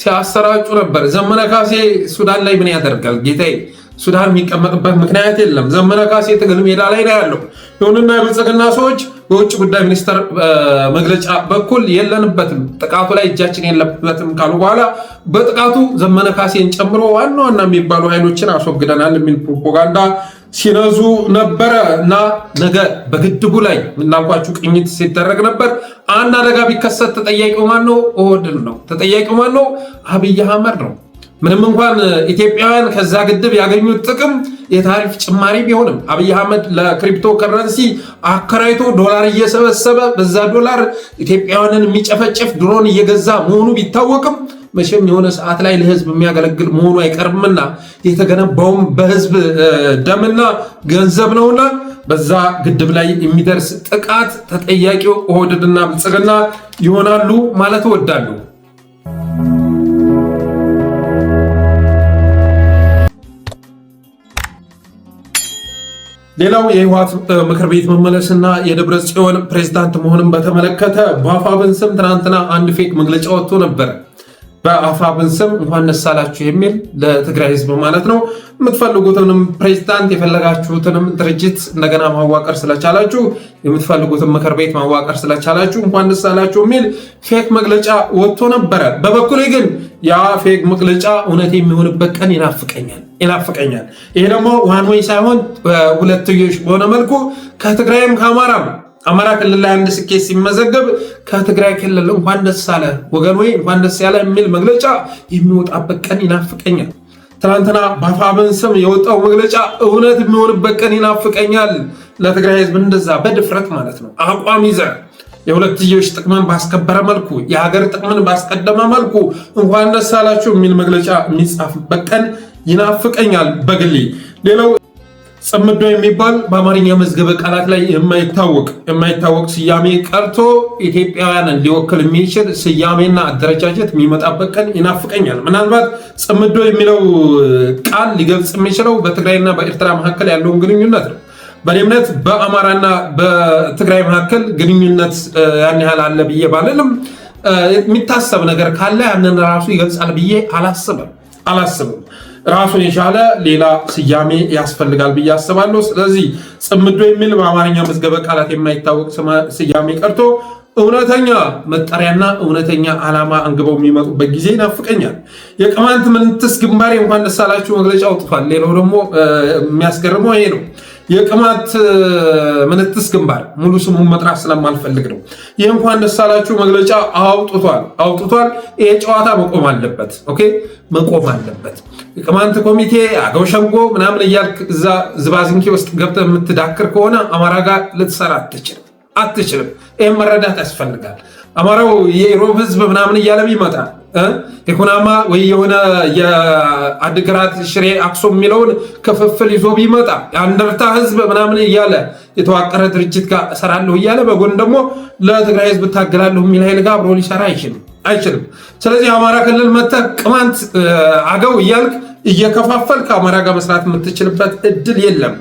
ሲያሰራጩ ነበር። ዘመነ ካሴ ሱዳን ላይ ምን ያደርጋል ጌታዬ? ሱዳን የሚቀመጥበት ምክንያት የለም። ዘመነ ካሴ ትግል ሜዳ ላይ ነው ያለው። ይሁንና የብልጽግና ሰዎች በውጭ ጉዳይ ሚኒስትር መግለጫ በኩል የለንበትም፣ ጥቃቱ ላይ እጃችን የለበትም ካሉ በኋላ በጥቃቱ ዘመነ ካሴን ጨምሮ ዋና ዋና የሚባሉ ኃይሎችን አስወግደናል የሚል ፕሮፓጋንዳ ሲነዙ ነበረ እና ነገ በግድቡ ላይ እናልኳችሁ ቅኝት ሲደረግ ነበር። አንድ አደጋ ቢከሰት ተጠያቂው ማን ነው? ኦህዴድ ነው። ተጠያቂው ማን ነው? አብይ አህመድ ነው። ምንም እንኳን ኢትዮጵያውያን ከዛ ግድብ ያገኙት ጥቅም የታሪፍ ጭማሪ ቢሆንም አብይ አህመድ ለክሪፕቶ ከረንሲ አከራይቶ ዶላር እየሰበሰበ በዛ ዶላር ኢትዮጵያውያንን የሚጨፈጨፍ ድሮን እየገዛ መሆኑ ቢታወቅም መቼም የሆነ ሰዓት ላይ ለህዝብ የሚያገለግል መሆኑ አይቀርምና የተገነባውም በህዝብ ደምና ገንዘብ ነውና በዛ ግድብ ላይ የሚደርስ ጥቃት ተጠያቂው ኦህዴድና ብልጽግና ይሆናሉ ማለት እወዳለሁ። ሌላው የህወሓት ምክር ቤት መመለስና የደብረ ጽዮን ፕሬዝዳንት መሆንን በተመለከተ በአፋብን ስም ትናንትና አንድ ፌክ መግለጫ ወጥቶ ነበር። በአፋብን ስም እንኳን ደስ አላችሁ የሚል ለትግራይ ህዝብ ማለት ነው። የምትፈልጉትንም ፕሬዝዳንት የፈለጋችሁትንም ድርጅት እንደገና ማዋቀር ስለቻላችሁ፣ የምትፈልጉትን ምክር ቤት ማዋቀር ስለቻላችሁ እንኳን ደስ አላችሁ የሚል ፌክ መግለጫ ወጥቶ ነበረ። በበኩሌ ግን ያ ፌክ መግለጫ እውነት የሚሆንበት ቀን ይናፍቀኛል። ይሄ ደግሞ ዋን ዌይ ሳይሆን ሁለትዮሽ በሆነ መልኩ ከትግራይም ከአማራም አማራ ክልል ላይ አንድ ስኬት ሲመዘገብ ከትግራይ ክልል እንኳን ደስ አለ ወገን ወይ እንኳን ደስ ያለ የሚል መግለጫ የሚወጣበት ቀን ይናፍቀኛል። ትናንትና በአፋብን ስም የወጣው መግለጫ እውነት የሚሆንበት ቀን ይናፍቀኛል። ለትግራይ ህዝብ እንደዛ በድፍረት ማለት ነው አቋም ይዘህ የሁለትዮሽ ጥቅምን ባስከበረ መልኩ የሀገር ጥቅምን ባስቀደመ መልኩ እንኳን ደስ አላችሁ የሚል መግለጫ የሚጻፍበት ቀን ይናፍቀኛል በግሌ። ሌላው ጽምዶ የሚባል በአማርኛ መዝገበ ቃላት ላይ የማይታወቅ ስያሜ ቀርቶ ኢትዮጵያውያንን ሊወክል የሚችል ስያሜና አደረጃጀት የሚመጣበት ቀን ይናፍቀኛል። ምናልባት ጽምዶ የሚለው ቃል ሊገልጽ የሚችለው በትግራይና በኤርትራ መካከል ያለውን ግንኙነት ነው። በእኔ እምነት በአማራና በትግራይ መካከል ግንኙነት ያን ያህል አለ ብዬ ባልልም የሚታሰብ ነገር ካለ ያንን ራሱ ይገልጻል ብዬ አላስብም። ራሱን የቻለ ሌላ ስያሜ ያስፈልጋል ብዬ አስባለሁ። ስለዚህ ጽምዶ የሚል በአማርኛ መዝገበ ቃላት የማይታወቅ ስያሜ ቀርቶ እውነተኛ መጠሪያና እውነተኛ ዓላማ አንግበው የሚመጡበት ጊዜ ይናፍቀኛል። የቅማንት ምንትስ ግንባሬ እንኳን ደስ አላችሁ መግለጫ አውጥቷል። ሌላው ደግሞ የሚያስገርመው ይሄ ነው። የቅማንት ምንትስ ግንባር ሙሉ ስሙን መጥራት ስለማልፈልግ ነው። ይህ እንኳን ደስ አላችሁ መግለጫ አውጥቷል። ይሄ ጨዋታ መቆም አለበት። ኦኬ መቆም አለበት። የቅማንት ኮሚቴ አገው ሸንጎ ምናምን እያልክ እዛ ዝባዝንኪ ውስጥ ገብተህ የምትዳክር ከሆነ አማራ ጋር ልትሰራ አትችልም። ይህም መረዳት ያስፈልጋል። አማራው የኢሮብ ህዝብ ምናምን እያለም ይመጣል። የኩናማ ወይ የሆነ የአድግራት ሽሬ አክሱም የሚለውን ክፍፍል ይዞ ቢመጣ የአንደርታ ህዝብ ምናምን እያለ የተዋቀረ ድርጅት ጋር እሰራለሁ እያለ በጎን ደግሞ ለትግራይ ህዝብ እታገላለሁ የሚል ኃይል ጋር አብሮ ሊሰራ አይችልም። ስለዚህ አማራ ክልል መጥተህ ቅማንት አገው እያልክ እየከፋፈል ከአማራ ጋር መስራት የምትችልበት እድል የለም።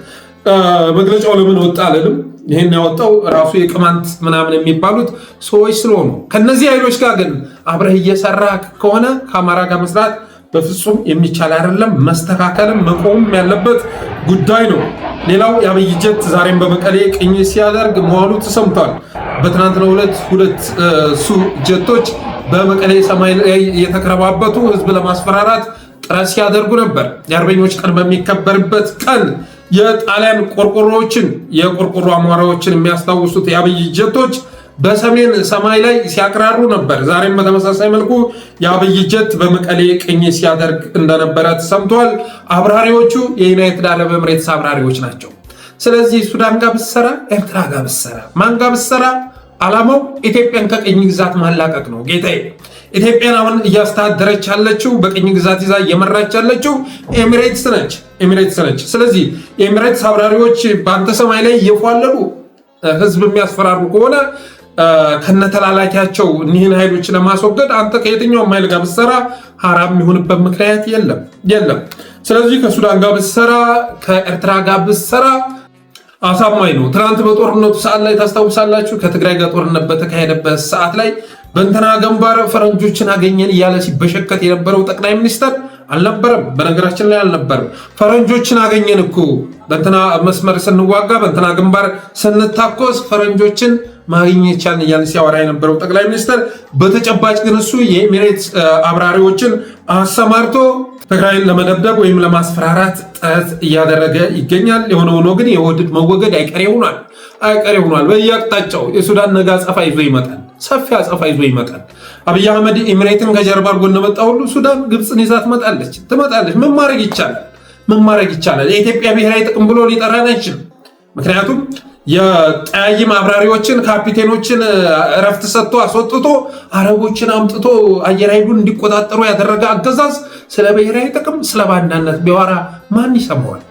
መግለጫው ለምን ወጣ አልልም። ይህን ያወጣው ራሱ የቅማንት ምናምን የሚባሉት ሰዎች ስለሆኑ ከነዚህ ኃይሎች ጋር ግን አብረህ እየሰራ ከሆነ ከአማራ ጋር መስራት በፍጹም የሚቻል አይደለም። መስተካከልም መቆም ያለበት ጉዳይ ነው። ሌላው የአብይ ጀት ዛሬም በመቀሌ ቅኝት ሲያደርግ መዋሉ ተሰምቷል። በትናንትናው ዕለት ሁለት ሱ ጀቶች በመቀሌ ሰማይ ላይ የተከረባበቱ ህዝብ ለማስፈራራት ጥረት ሲያደርጉ ነበር። የአርበኞች ቀን በሚከበርበት ቀን የጣሊያን ቆርቆሮዎችን የቆርቆሮ አሟራዎችን የሚያስታውሱት የአብይ ጀቶች በሰሜን ሰማይ ላይ ሲያቅራሩ ነበር። ዛሬም በተመሳሳይ መልኩ የአብይ ጀት በመቀሌ ቅኝት ሲያደርግ እንደነበረ ተሰምቷል። አብራሪዎቹ የዩናይትድ አረብ ኤምሬትስ አብራሪዎች ናቸው። ስለዚህ ሱዳን ጋር ብትሰራ፣ ኤርትራ ጋር ብትሰራ፣ ማን ጋር ብትሰራ ዓላማው ኢትዮጵያን ከቅኝ ግዛት ማላቀቅ ነው። ጌታዬ ኢትዮጵያን አሁን እያስተዳደረች ያለችው በቅኝ ግዛት ይዛ እየመራች ያለችው ኤሚሬትስ ነች። ስለዚህ የኤሚሬትስ አብራሪዎች በአንተ ሰማይ ላይ እየፏለሉ ህዝብ የሚያስፈራሩ ከሆነ ከነተላላኪያቸው እኒህን ኃይሎች ለማስወገድ አንተ ከየትኛውም ኃይል ጋር ብትሰራ ሐራም የሚሆንበት ምክንያት የለም። ስለዚህ ከሱዳን ጋር ብትሰራ፣ ከኤርትራ ጋር ብትሰራ አሳማኝ ነው። ትናንት በጦርነቱ ሰዓት ላይ ታስታውሳላችሁ፣ ከትግራይ ጋር ጦርነት በተካሄደበት ሰዓት ላይ በእንትና ግንባር ፈረንጆችን አገኘን እያለ ሲበሸከት የነበረው ጠቅላይ ሚኒስተር አልነበረም። በነገራችን ላይ አልነበረም። ፈረንጆችን አገኘን እኮ በእንትና መስመር ስንዋጋ፣ በእንትና ግንባር ስንታኮስ ፈረንጆችን ማግኘት ቻልን እያለ ሲያወራ የነበረው ጠቅላይ ሚኒስተር፣ በተጨባጭ ግን እሱ የኤሚሬትስ አብራሪዎችን አሰማርቶ ትግራይን ለመደብደብ ወይም ለማስፈራራት ጥረት እያደረገ ይገኛል። የሆነ ሆኖ ግን የኦህዴድ መወገድ አይቀሬ ሆኗል። በየአቅጣጫው የሱዳን ነገ አጸፋ ይዞ ይመጣል። ሰፊ አጸፋ ይዞ ይመጣል። አብይ አህመድ ኤሚሬትን ከጀርባ አድርጎ እንደመጣ ሁሉ ሱዳን ግብፅን ይዛ ትመጣለች። ምን ማድረግ ይቻላል? የኢትዮጵያ ብሔራዊ ጥቅም ብሎ ሊጠራን አይችልም። ምክንያቱም የጠያይም አብራሪዎችን ካፒቴኖችን እረፍት ሰጥቶ አስወጥቶ አረቦችን አምጥቶ አየር ኃይሉን እንዲቆጣጠሩ ያደረገ አገዛዝ ስለ ብሔራዊ ጥቅም ስለ ባንዳነት ቢያወራ ማን ይሰማዋል?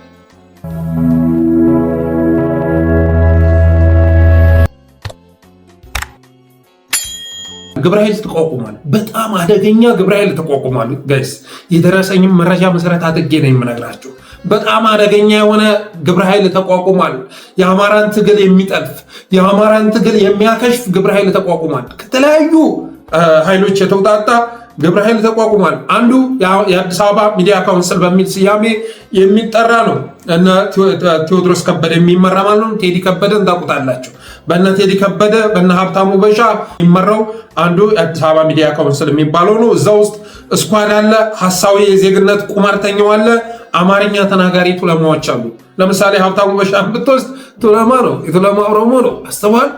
ግብረ ኃይል ተቋቁሟል። በጣም አደገኛ ግብረ ኃይል ተቋቁሟል። ጋይስ የደረሰኝም መረጃ መሰረት አድርጌ ነው የምነግራችሁ። በጣም አደገኛ የሆነ ግብረ ኃይል ተቋቁሟል። የአማራን ትግል የሚጠልፍ የአማራን ትግል የሚያከሽፍ ግብረ ኃይል ተቋቁሟል። ከተለያዩ ኃይሎች የተውጣጣ ግብረ ኃይል ተቋቁሟል። አንዱ የአዲስ አበባ ሚዲያ ካውንስል በሚል ስያሜ የሚጠራ ነው። እነ ቴዎድሮስ ከበደ የሚመራ ማለት ነው። ቴዲ ከበደን ታውቁታላችሁ። በእነ ቴዲ ከበደ በእነ ሀብታሙ በሻ የሚመራው አንዱ የአዲስ አበባ ሚዲያ ካውንስል የሚባለው ነው። እዛ ውስጥ እስኳድ አለ፣ ሀሳዊ የዜግነት ቁማርተኛው አለ፣ አማርኛ ተናጋሪ ቱለማዎች አሉ። ለምሳሌ ሀብታሙ በሻ ብትወስድ ቱለማ ነው፣ የቱለማ ኦሮሞ ነው። አስተዋል።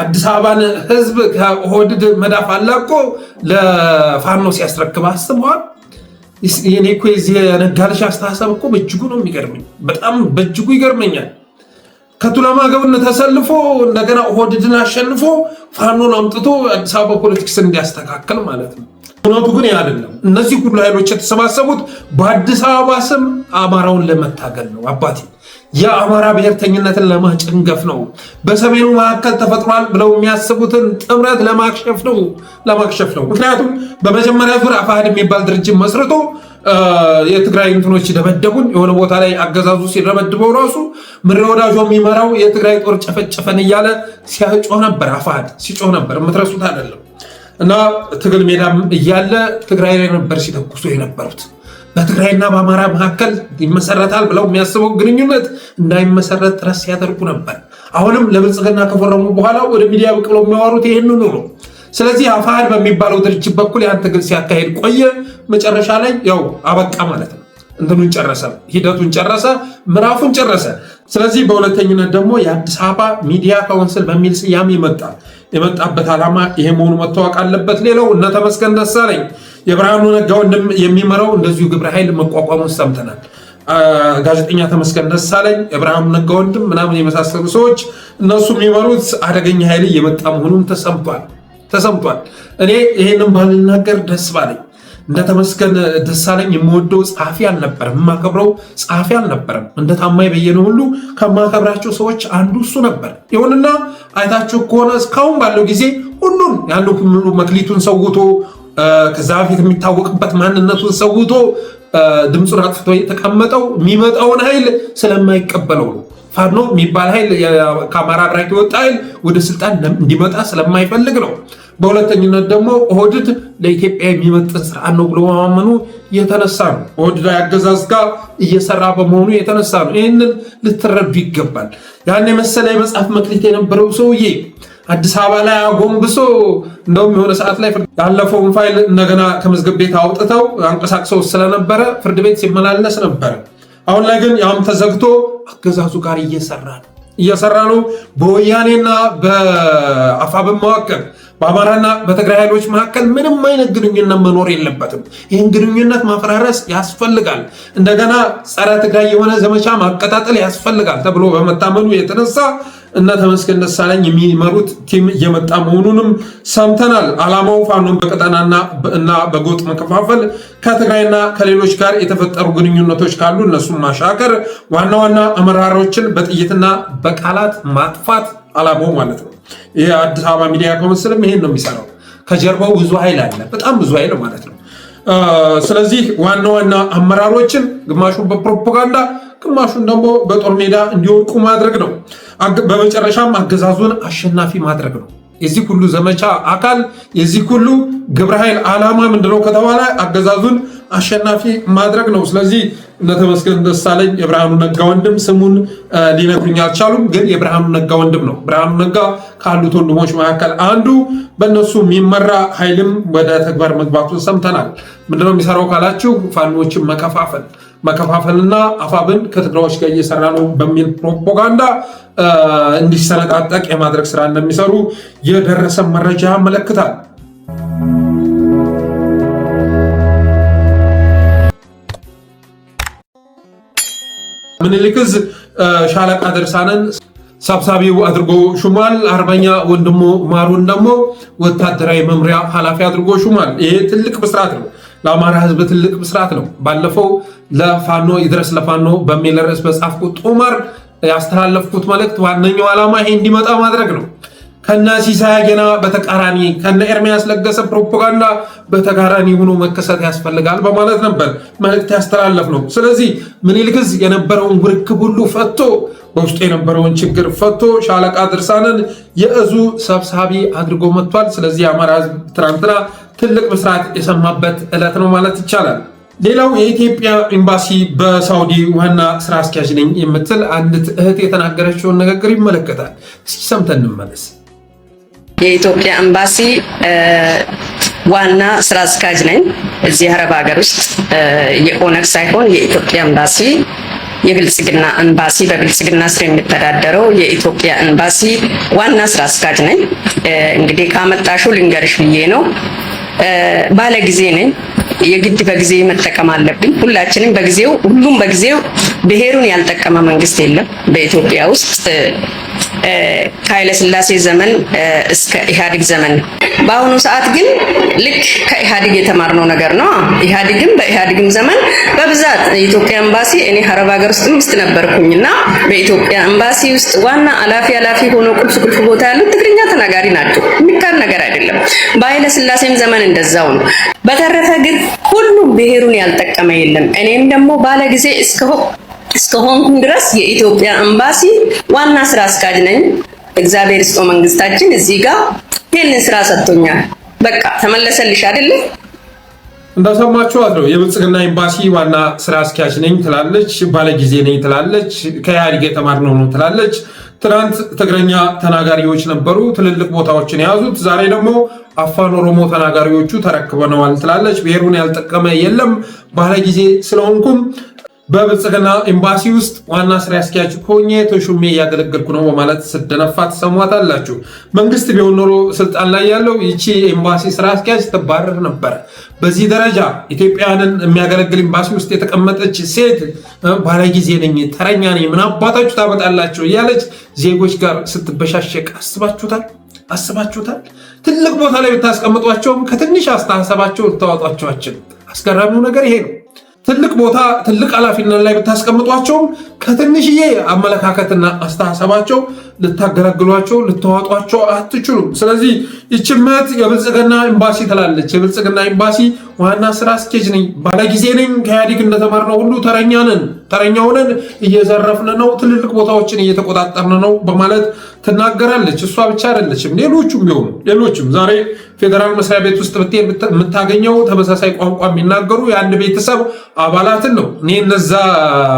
አዲስ አበባን ህዝብ ከኦህዴድ መዳፍ አላቆ ለፋኖ ሲያስረክብ አስተዋል። እኔ እኮ የዚህ የነጋልሽ አስተሳሰብ እኮ በእጅጉ ነው የሚገርመኝ፣ በጣም በእጅጉ ይገርመኛል። ከቱለማ ገብነ ተሰልፎ እንደገና ኦህዴድን አሸንፎ ፋኖን አምጥቶ አዲስ አበባ ፖለቲክስ እንዲያስተካከል ማለት ነው። እውነቱ ግን አይደለም። እነዚህ ሁሉ ኃይሎች የተሰባሰቡት በአዲስ አበባ ስም አማራውን ለመታገል ነው። አባቴ የአማራ ብሔርተኝነትን ለማጨንገፍ ነው። በሰሜኑ መካከል ተፈጥሯል ብለው የሚያስቡትን ጥምረት ለማክሸፍ ነው። ምክንያቱም በመጀመሪያ ዙር አፋሕድ የሚባል ድርጅት መስርቶ የትግራይ እንትኖች ደበደቡን። የሆነ ቦታ ላይ አገዛዙ ሲደበድበው ራሱ ምሬ ወዳጆ የሚመራው የትግራይ ጦር ጨፈጨፈን እያለ ሲጮህ ነበር። አፋሕድ ሲጮህ ነበር። የምትረሱት አይደለም። እና ትግል ሜዳም እያለ ትግራይ ላይ ነበር ሲተኩሱ የነበሩት። በትግራይና በአማራ መካከል ይመሰረታል ብለው የሚያስበው ግንኙነት እንዳይመሰረት ጥረት ሲያደርጉ ነበር። አሁንም ለብልጽግና ከፈረሙ በኋላ ወደ ሚዲያ ብቅ ብለው የሚያወሩት ይህንኑ ነው። ስለዚህ አፋሕድ በሚባለው ድርጅት በኩል ያን ትግል ሲያካሄድ ቆየ። መጨረሻ ላይ ያው አበቃ ማለት ነው። እንትኑን ጨረሰ፣ ሂደቱን ጨረሰ፣ ምዕራፉን ጨረሰ። ስለዚህ በሁለተኝነት ደግሞ የአዲስ አበባ ሚዲያ ካውንስል በሚል ስያሜ ይመጣል። የመጣበት ዓላማ ይሄ መሆኑ መታወቅ አለበት። ሌላው እነ ተመስገን ደሳለኝ የብርሃኑ ነጋ ወንድም የሚመራው እንደዚሁ ግብረ ኃይል መቋቋሙን ሰምተናል። ጋዜጠኛ ተመስገን ደሳለኝ፣ የብርሃኑ ነጋ ወንድም ምናምን የመሳሰሉ ሰዎች እነሱ የሚመሩት አደገኛ ኃይል እየመጣ መሆኑን ተሰምቷል። እኔ ይሄንን ባልናገር ደስ ባለኝ። እንደ ተመስገን ደሳለኝ የምወደው ጸሐፊ አልነበረም፣ የማከብረው ጸሐፊ አልነበረም። እንደ ታማኝ በየነ ሁሉ ከማከብራቸው ሰዎች አንዱ እሱ ነበር። ይሁንና አይታችሁ ከሆነ እስካሁን ባለው ጊዜ ሁሉን ያለው ሁሉ መክሊቱን ሰውቶ ከዛ በፊት የሚታወቅበት ማንነቱን ሰውቶ ድምፁን አጥፍቶ የተቀመጠው የሚመጣውን ኃይል ስለማይቀበለው ነው። ፋኖ የሚባል ኃይል ከአማራ ብራክ የወጣ ኃይል ወደ ስልጣን እንዲመጣ ስለማይፈልግ ነው። በሁለተኝነት ደግሞ ኦህዴድ ለኢትዮጵያ የሚመጥን ስርዓት ነው ብሎ ማመኑ የተነሳ ነው። ኦህዴድ አገዛዝ ጋር እየሰራ በመሆኑ የተነሳ ነው። ይህንን ልትረዱ ይገባል። ያን የመሰለ የመጽሐፍ መክሊት የነበረው ሰውዬ አዲስ አበባ ላይ አጎንብሶ እንደውም የሆነ ሰዓት ላይ ያለፈውን ፋይል እንደገና ከመዝገብ ቤት አውጥተው አንቀሳቅሰው ስለነበረ ፍርድ ቤት ሲመላለስ ነበረ። አሁን ላይ ግን ያም ተዘግቶ አገዛዙ ጋር እየሰራ ነው። በወያኔና በአፋብን መካከል በአማራና በትግራይ ኃይሎች መካከል ምንም አይነት ግንኙነት መኖር የለበትም። ይህን ግንኙነት ማፈራረስ ያስፈልጋል። እንደገና ጸረ ትግራይ የሆነ ዘመቻ ማቀጣጠል ያስፈልጋል ተብሎ በመታመኑ የተነሳ እነ ተመስገን ደሳለኝ የሚመሩት ቲም እየመጣ መሆኑንም ሰምተናል። ዓላማው ፋኖን በቀጠናና እና በጎጥ መከፋፈል፣ ከትግራይና ከሌሎች ጋር የተፈጠሩ ግንኙነቶች ካሉ እነሱን ማሻከር፣ ዋና ዋና አመራሮችን በጥይትና በቃላት ማጥፋት ዓላማው ማለት ነው። ይህ አዲስ አበባ ሚዲያ ካውንስልም ይሄን ነው የሚሰራው። ከጀርባው ብዙ ኃይል አለ፣ በጣም ብዙ ኃይል ማለት ነው። ስለዚህ ዋና ዋና አመራሮችን ግማሹን በፕሮፓጋንዳ ግማሹን ደግሞ በጦር ሜዳ እንዲወድቁ ማድረግ ነው። በመጨረሻም አገዛዙን አሸናፊ ማድረግ ነው። የዚህ ሁሉ ዘመቻ አካል የዚህ ሁሉ ግብረ ኃይል ዓላማ ምንድነው ከተባለ አገዛዙን አሸናፊ ማድረግ ነው። ስለዚህ እነ ተመስገን ደሳለኝ የብርሃኑ ነጋ ወንድም ስሙን ሊነግሩኝ አልቻሉም፣ ግን የብርሃኑ ነጋ ወንድም ነው። ብርሃኑ ነጋ ካሉት ወንድሞች መካከል አንዱ፣ በእነሱ የሚመራ ኃይልም ወደ ተግባር መግባቱን ሰምተናል። ምንድነው የሚሰራው ካላችሁ ፋኖችን መከፋፈልና አፋብን ከትግራዮች ጋር እየሰራ ነው በሚል ፕሮፓጋንዳ እንዲሰነጣጠቅ የማድረግ ስራ እንደሚሰሩ የደረሰ መረጃ ያመለክታል። ምኒልክ ዕዝ ሻለቃ ድርሳንን ሰብሳቢው አድርጎ ሹሟል። አርበኛ ወንድሙ ማሩን ደግሞ ወታደራዊ መምሪያ ኃላፊ አድርጎ ሹሟል። ይሄ ትልቅ ብስራት ነው፣ ለአማራ ሕዝብ ትልቅ ብስራት ነው። ባለፈው ለፋኖ ይድረስ ለፋኖ በሚል ርዕስ በጻፍኩት ጦማር ያስተላለፍኩት መልእክት ዋነኛው ዓላማ ይሄ እንዲመጣ ማድረግ ነው። ከነ ሲሳይ ገና በተቃራኒ ከነ ኤርሚያስ ለገሰ ፕሮፓጋንዳ በተቃራኒ ሆኖ መከሰት ያስፈልጋል በማለት ነበር መልእክት ያስተላለፍ ነው። ስለዚህ ምኒልክ ዕዝ የነበረውን ውርክብ ሁሉ ፈቶ በውስጡ የነበረውን ችግር ፈቶ ሻለቃ ድርሳንን የዕዙ ሰብሳቢ አድርጎ መጥቷል። ስለዚህ የአማራ ሕዝብ ትናንትና ትልቅ ብስራት የሰማበት ዕለት ነው ማለት ይቻላል። ሌላው የኢትዮጵያ ኤምባሲ በሳውዲ ዋና ስራ አስኪያጅ ነኝ የምትል አንዲት እህት የተናገረችውን ንግግር ይመለከታል። እስኪ ሰምተን እንመለስ። የኢትዮጵያ ኤምባሲ ዋና ስራ አስኪያጅ ነኝ እዚህ አረብ ሀገር ውስጥ የኦነግ ሳይሆን የኢትዮጵያ ኤምባሲ የብልጽግና ኤምባሲ በብልጽግና ስር የሚተዳደረው የኢትዮጵያ ኤምባሲ ዋና ስራ አስኪያጅ ነኝ። እንግዲህ ካመጣሹ ልንገርሽ ብዬ ነው። ባለ ጊዜ ነኝ። የግድ በጊዜ መጠቀም አለብኝ። ሁላችንም በጊዜው ሁሉም በጊዜው ብሔሩን ያልጠቀመ መንግስት የለም በኢትዮጵያ ውስጥ ከኃይለ ሥላሴ ዘመን እስከ ኢህአዴግ ዘመን። በአሁኑ ሰዓት ግን ልክ ከኢህአዴግ የተማርነው ነገር ነው። በኢህአዴግም ዘመን በብዛት የኢትዮጵያ ኤምባሲ እኔ አረብ ሀገር ውስጥ ነበርኩኝና በኢትዮጵያ ኤምባሲ ውስጥ ዋና ኃላፊ ሆኖ ቁልፍ ቦታ ያሉት ትግርኛ ተናጋሪ ናቸው። የሚካድ ነገር አይደለም። በኃይለ ሥላሴም ዘመን እንደዛው ነው። በተረፈ ግን ሁሉም ብሔሩን ያልጠቀመ የለም። እኔም ደግሞ ባለ ጊዜ እስከሆንኩ ድረስ የኢትዮጵያ ኤምባሲ ዋና ስራ አስኪያጅ ነኝ። እግዚአብሔር ይስጦ መንግስታችን እዚህ ጋር ይሄንን ስራ ሰጥቶኛል። በቃ ተመለሰልሽ አይደለ? እንደሰማችኋት ነው። የብልጽግና ኤምባሲ ዋና ስራ አስኪያጅ ነኝ ትላለች፣ ባለጊዜ ነኝ ትላለች፣ ከኢህአዴግ የተማርነው ነው ትላለች። ትናንት ትግረኛ ተናጋሪዎች ነበሩ ትልልቅ ቦታዎችን የያዙት፣ ዛሬ ደግሞ አፋን ኦሮሞ ተናጋሪዎቹ ተረክበነዋል ትላለች። ብሔሩን ያልጠቀመ የለም። ባለጊዜ ስለሆንኩም በብልጽግና ኤምባሲ ውስጥ ዋና ስራ አስኪያጅ ሆኜ ተሹሜ እያገለገልኩ ነው በማለት ስደነፋ ትሰሟታላችሁ። መንግስት ቢሆን ኖሮ ስልጣን ላይ ያለው ይቺ ኤምባሲ ስራ አስኪያጅ ትባረር ነበረ። በዚህ ደረጃ ኢትዮጵያውያንን የሚያገለግል ኤምባሲ ውስጥ የተቀመጠች ሴት ባለጊዜ ነኝ፣ ተረኛ ነኝ፣ ምን አባታችሁ ታመጣላችሁ እያለች ዜጎች ጋር ስትበሻሸቅ አስባችሁታል? ትልቅ ቦታ ላይ ብታስቀምጧቸውም ከትንሽ አስተሳሰባቸው ልታወጧቸዋችን። አስገራሚው ነገር ይሄ ነው። ትልቅ ቦታ ትልቅ ኃላፊነት ላይ ብታስቀምጧቸውም ከትንሽዬ አመለካከትና አስተሳሰባቸው ልታገለግሏቸው ልታዋጧቸው አትችሉም። ስለዚህ ይችመት የብልጽግና ኤምባሲ ትላለች። የብልጽግና ኤምባሲ ዋና ስራ አስኪያጅ ነኝ፣ ባለጊዜ ነኝ፣ ከኢህአዴግ እንደተማርነው ሁሉ ተረኛ ሆነን እየዘረፍን ነው፣ ትልልቅ ቦታዎችን እየተቆጣጠርን ነው በማለት ትናገራለች። እሷ ብቻ አይደለችም፣ ሌሎችም ዛሬ ፌዴራል መስሪያ ቤት ውስጥ ብትሄድ የምታገኘው ተመሳሳይ ቋንቋ የሚናገሩ የአንድ ቤተሰብ አባላትን ነው። እኔ እነዛ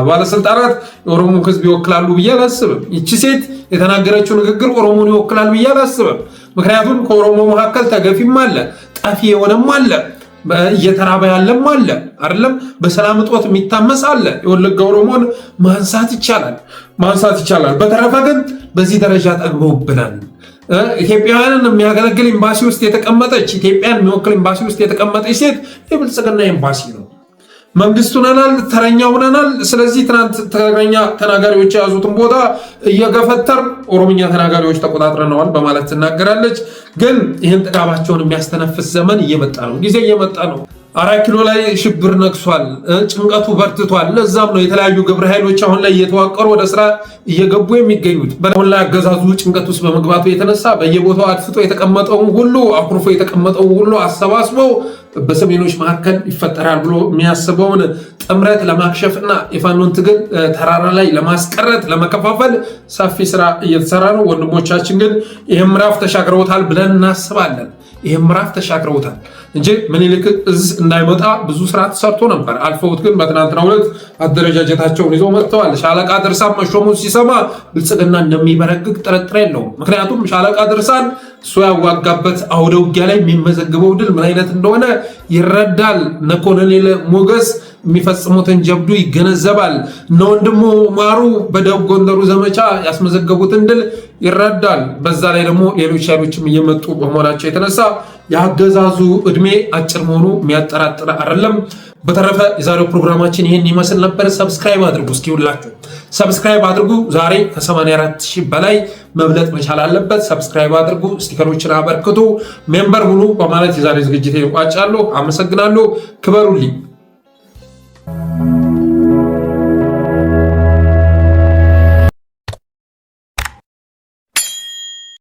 ባለስልጣናት የኦሮሞ ሕዝብ ይወክላሉ ብዬ አላስብም። ይቺ ሴት የተናገረችው ንግግር ኦሮሞን ይወክላል ብዬ አላስብም። ምክንያቱም ከኦሮሞ መካከል ተገፊም አለ፣ ጠፊ የሆነም አለ። እየተራበ ያለም አለ አይደለም። በሰላም እጦት የሚታመስ አለ። የወለጋ ኦሮሞን ማንሳት ይቻላል። በተረፈ ግን በዚህ ደረጃ ጠግበውብናል። ኢትዮጵያውያንን የሚያገለግል ኤምባሲ ውስጥ የተቀመጠች ኢትዮጵያን የሚወክል ኤምባሲ ውስጥ የተቀመጠች ሴት የብልጽግና ኤምባሲ ነው። መንግስት ሆነናል፣ ተረኛ ሆነናል። ስለዚህ ትናንት ተረኛ ተናጋሪዎች የያዙትን ቦታ እየገፈተር ኦሮምኛ ተናጋሪዎች ተቆጣጥረነዋል በማለት ትናገራለች። ግን ይህን ጥጋባቸውን የሚያስተነፍስ ዘመን እየመጣ ነው፣ ጊዜ እየመጣ ነው። 4 ኪሎ ላይ ሽብር ነግሷል፣ ጭንቀቱ በርትቷል። ለዛም ነው የተለያዩ ግብረ ኃይሎች አሁን ላይ እየተዋቀሩ ወደ ስራ እየገቡ የሚገኙት። አሁን ላይ አገዛዙ ጭንቀት ውስጥ በመግባቱ የተነሳ በየቦታው አድፍጦ የተቀመጠውን ሁሉ አኩርፎ የተቀመጠውን ሁሉ አሰባስቦ በሰሜኖች መካከል ይፈጠራል ብሎ የሚያስበውን ጥምረት ለማክሸፍና የፋኖን ትግል ተራራ ላይ ለማስቀረት ለመከፋፈል ሰፊ ስራ እየተሰራ ነው። ወንድሞቻችን ግን ይህም ምዕራፍ ተሻግረውታል ብለን እናስባለን። ይህም ምዕራፍ ተሻግረውታል እንጂ ምኒልክ እዝ እንዳይመጣ ብዙ ስራ ተሰርቶ ነበር። አልፈውት ግን በትናንትናው ዕለት አደረጃጀታቸውን ይዘው መጥተዋል። ሻለቃ ድርሳን መሾሙን ሲሰማ ብልጽግና እንደሚበረግግ ጥርጥር የለውም። ምክንያቱም ሻለቃ ድርሳን እሱ ያዋጋበት አውደ ውጊያ ላይ የሚመዘግበው ድል ምን አይነት እንደሆነ ይረዳል። እነ ኮሎኔል ሞገስ የሚፈጽሙትን ጀብዱ ይገነዘባል። እነ ወንድሙ ማሩ በደቡብ ጎንደሩ ዘመቻ ያስመዘገቡትን ድል ይረዳል። በዛ ላይ ደግሞ ሌሎች ኃይሎችም እየመጡ በመሆናቸው የተነሳ የአገዛዙ እድሜ አጭር መሆኑ የሚያጠራጥር አይደለም። በተረፈ የዛሬው ፕሮግራማችን ይህን ይመስል ነበር። ሰብስክራይብ አድርጉ። እስኪ ሁላችሁ ሰብስክራይብ አድርጉ። ዛሬ ከ84,000 በላይ መብለጥ መቻል አለበት። ሰብስክራይብ አድርጉ፣ ስቲከሮችን አበርክቱ፣ ሜምበር ሁኑ በማለት የዛሬ ዝግጅት ይቋጫለሁ። አመሰግናለሁ። ክበሩልኝ።